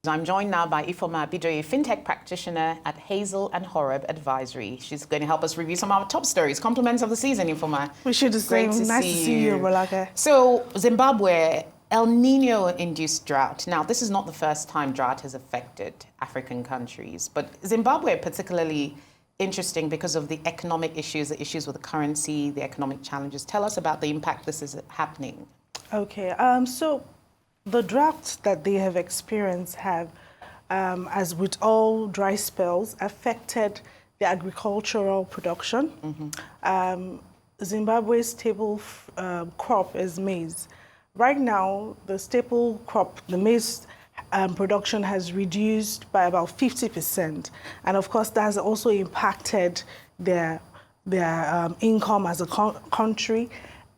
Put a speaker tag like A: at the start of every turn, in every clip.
A: I'm joined now by Ifeoma Abidoye, fintech practitioner at Hazel and Horeb Advisory. She's going to help us review some of our top stories. Compliments of the season, Ifeoma.
B: We should the same. Nice to see you, Rolake.
A: So, Zimbabwe, El Nino-induced drought. Now, this is not the first time drought has affected African countries, but Zimbabwe particularly interesting because of the economic issues, the issues with the currency, the economic challenges. Tell us about the impact this is happening.
B: Okay, so the droughts that they have experienced have, as with all dry spells, affected the agricultural production. Zimbabwe's staple crop is maize. Right now, the staple crop, the maize production has reduced by about 50%. And of course, that has also impacted their income as a country.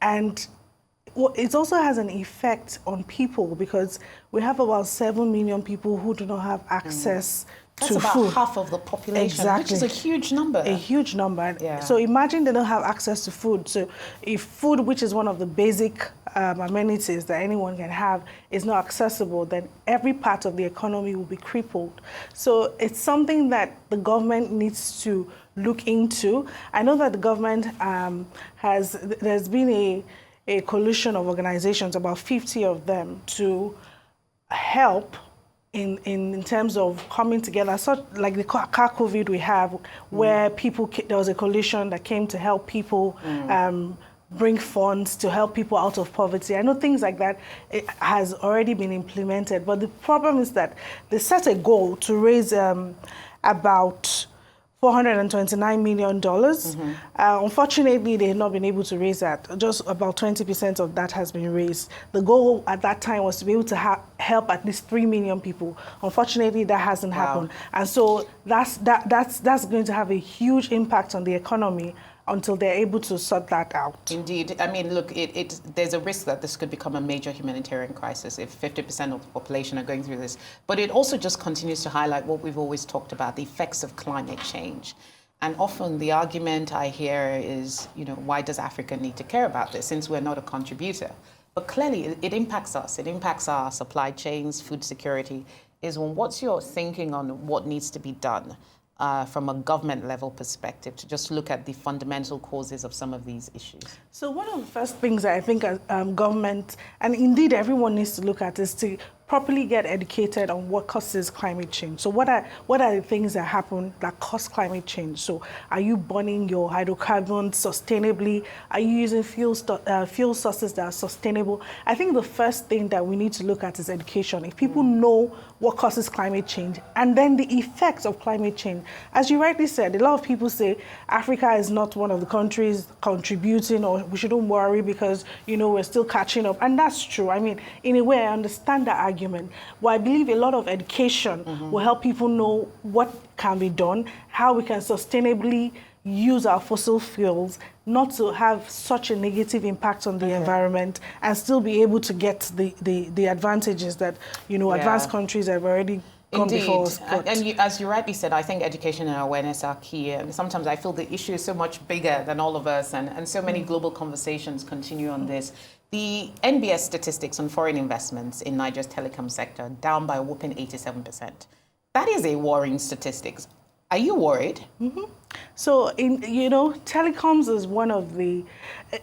B: And it also has an effect on people because we have about 7 million people who do not have access
A: That's
B: to
A: about
B: food.
A: half of the population,
B: Exactly.
A: which is a huge number.
B: A huge number.
A: Yeah.
B: So imagine they don't have access to food. So if food, which is one of the basic amenities that anyone can have, is not accessible, then every part of the economy will be crippled. So it's something that the government needs to look into. I know that the government there's been a coalition of organizations, about 50 of them, to help in terms of coming together, such like the car COVID we have, where there was a coalition that came to help people bring funds to help people out of poverty. I know things like that has already been implemented, but the problem is that they set a goal to raise about $429 million. Unfortunately, they have not been able to raise that. Just about 20% of that has been raised. The goal at that time was to be able to help at least 3 million people. Unfortunately, that hasn't happened. And so that's going to have a huge impact on the economy until they're able to sort that out.
A: Indeed. I mean, look, there's a risk that this could become a major humanitarian crisis if 50% of the population are going through this. But it also just continues to highlight what we've always talked about, the effects of climate change. And often the argument I hear is, why does Africa need to care about this since we're not a contributor? But clearly, it impacts us. It impacts our supply chains, food security. What's your thinking on what needs to be done from a government level perspective to just look at the fundamental causes of some of these issues? So
B: one of the first things that I think government, and indeed everyone needs to look at, is to properly get educated on what causes climate change. So what are the things that happen that cause climate change? So are you burning your hydrocarbons sustainably? Are you using fuel sources that are sustainable? I think the first thing that we need to look at is education. If people know what causes climate change and then the effects of climate change. As you rightly said, a lot of people say Africa is not one of the countries contributing, or we shouldn't worry because, we're still catching up. And that's true. I mean, in a way, I understand that argument. But I believe a lot of education will help people know what can be done, how we can sustainably use our fossil fuels, not to have such a negative impact on the environment, and still be able to get the advantages that, advanced countries have already gone before us.
A: And as you rightly said, I think education and awareness are key. And sometimes I feel the issue is so much bigger than all of us, and so many global conversations continue on this. The NBS statistics on foreign investments in Niger's telecom sector down by a whopping 87%. That is a worrying statistics. Are you worried?
B: So, telecoms is one of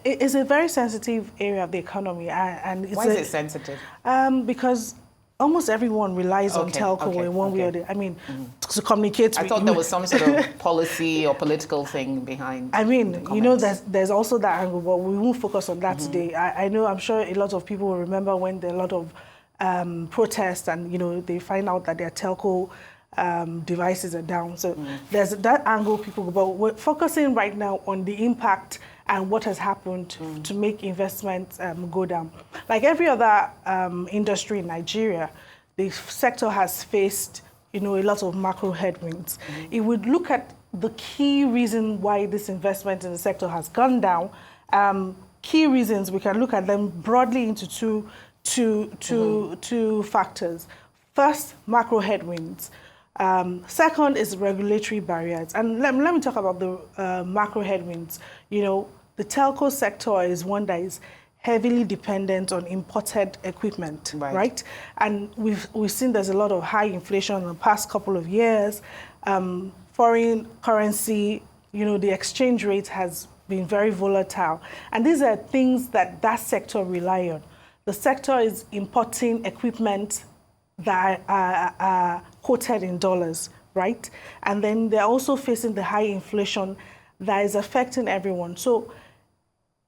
B: it's a very sensitive area of the economy. And
A: why is it sensitive?
B: Because almost everyone relies on telco in one way or the other. I mean, to communicate.
A: I thought there was some sort of policy or political thing behind.
B: I mean, there's also that angle, but we won't focus on that today. I'm sure a lot of people will remember when there are a lot of protests and, they find out that their telco devices are down. So there's that angle people go, but we're focusing right now on the impact and what has happened to make investments go down. Like every other industry in Nigeria, the sector has faced, a lot of macro headwinds. If we look at the key reason why this investment in the sector has gone down, key reasons, we can look at them broadly into two factors. First, macro headwinds. Second is regulatory barriers. And let me talk about the macro headwinds. The telco sector is one that is heavily dependent on imported equipment, right? And we've seen there's a lot of high inflation in the past couple of years. Foreign currency, the exchange rate has been very volatile. And these are things that sector rely on. The sector is importing equipment that are quoted in dollars, right? And then they're also facing the high inflation that is affecting everyone. So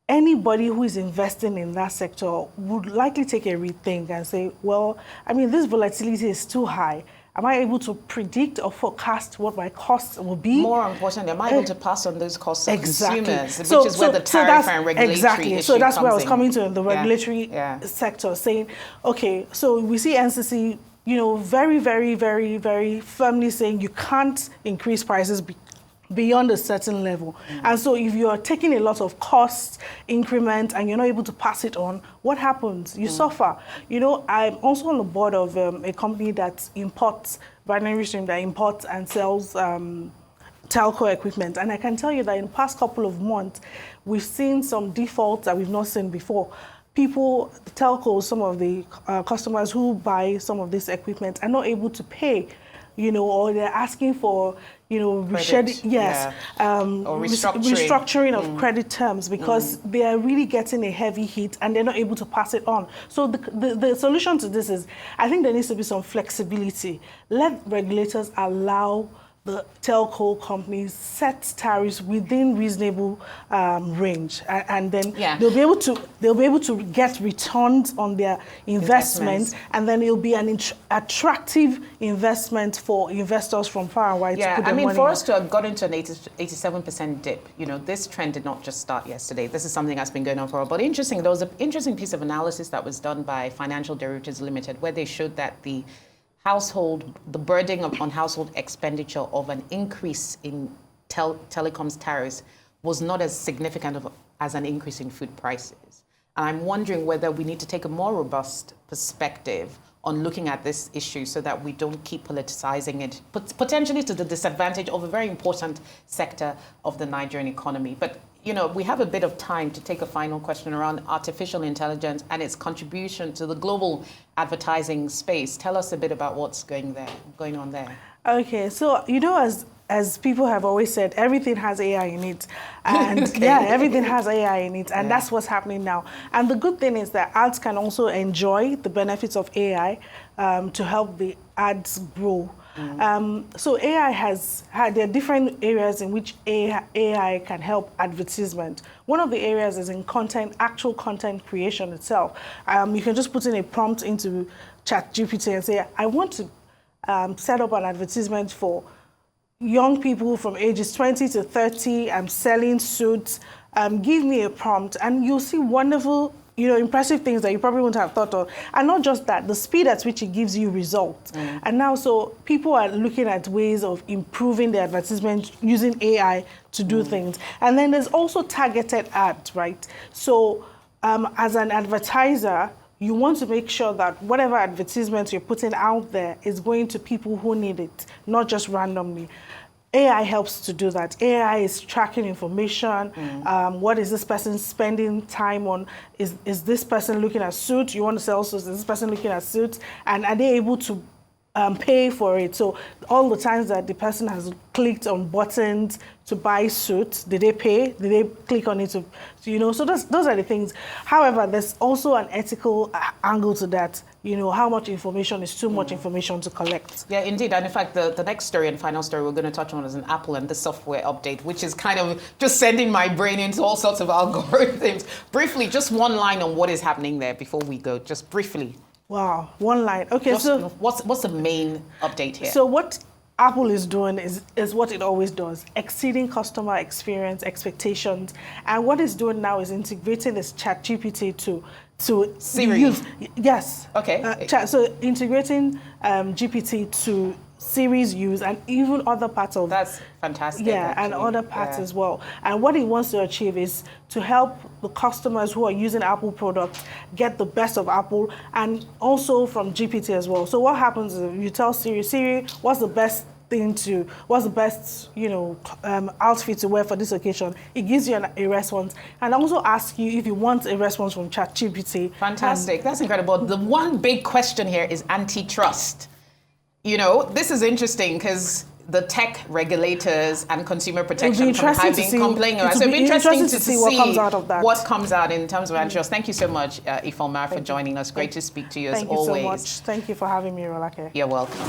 B: anybody who is investing in that sector would likely take a rethink and say, well, this volatility is too high. Am I able to predict or forecast what my costs will be?
A: More importantly, am I able to pass on those costs to consumers, which
B: is
A: where the tariff and regulatory issue
B: So that's
A: comes
B: where I was
A: in.
B: coming to in the regulatory sector, saying, okay, so we see NCC, very, very, very, very firmly saying you can't increase prices beyond a certain level. And so if you're taking a lot of cost increment and you're not able to pass it on, what happens? You suffer. I'm also on the board of a company that imports, binary stream, that imports and sells telco equipment. And I can tell you that in the past couple of months, we've seen some defaults that we've not seen before. People, the telcos, some of the customers who buy some of this equipment are not able to pay, or they're asking for, or restructuring of credit terms because they are really getting a heavy hit and they're not able to pass it on. So the solution to this is, I think there needs to be some flexibility. Let regulators allow the telco companies set tariffs within reasonable range, and then they'll be able to get returns on their investments, and then it'll be an attractive investment for investors from far and wide to put their money
A: for
B: in.
A: us to have gotten to an 87% dip, this trend did not just start yesterday. This is something that's been going on for a while. But interesting, there was an interesting piece of analysis that was done by Financial Derivatives Limited, where they showed that the burden on household expenditure of an increase in telecoms tariffs was not as significant as an increase in food prices. And I'm wondering whether we need to take a more robust perspective on looking at this issue so that we don't keep politicizing it, potentially to the disadvantage of a very important sector of the Nigerian economy. But we have a bit of time to take a final question around artificial intelligence and its contribution to the global advertising space. Tell us a bit about what's going on there.
B: Okay, so as people have always said, everything has AI in it. And everything has AI in it. And that's what's happening now. And the good thing is that ads can also enjoy the benefits of AI to help the ads grow. So AI there are different areas in which AI can help advertisement. One of the areas is in actual content creation itself. You can just put in a prompt into ChatGPT and say, I want to set up an advertisement for young people from ages 20 to 30. I'm selling suits. Give me a prompt, and you'll see wonderful, impressive things that you probably wouldn't have thought of. And not just that, the speed at which it gives you results. And now, so people are looking at ways of improving the advertisement using AI to do things. And then there's also targeted ads, right? So as an advertiser, you want to make sure that whatever advertisement you're putting out there is going to people who need it, not just randomly. AI helps to do that. AI is tracking information. What is this person spending time on? Is this person looking at suits? You want to sell suits? Is this person looking at suits? And are they able to pay for it? So all the times that the person has clicked on buttons to buy suits, did they pay? Did they click on it to So those are the things. However, there's also an ethical angle to that. How much information is too much information to collect.
A: Yeah, indeed. And in fact, the next story and final story we're going to touch on is an Apple and the software update, which is kind of just sending my brain into all sorts of algorithms. Briefly, just one line on what is happening there before we go, just briefly.
B: Wow, one line. Okay, so
A: what's the main update here?
B: So what Apple is doing is what it always does, exceeding customer experience expectations. And what it's doing now is integrating this ChatGPT to
A: Siri.
B: use. Yes.
A: Okay.
B: So integrating GPT to Siri's use and even other parts of...
A: That's fantastic.
B: Yeah, actually. And other parts as well. And what it wants to achieve is to help the customers who are using Apple products get the best of Apple and also from GPT as well. So what happens is you tell Siri, what's the best thing to, what's the best, outfit to wear for this occasion. It gives you a response, and also asks you if you want a response from ChatGPT.
A: Fantastic. That's incredible. The one big question here is antitrust. This is interesting because the tech regulators and consumer protection have been complaining about. So it'll be interesting to see
B: what comes out of that.
A: What comes out in terms of antitrust. Thank you so much, Ifeoma, for joining us. Great to speak to you as always.
B: Thank you so much. Thank you for having me, Rolake.
A: You're welcome.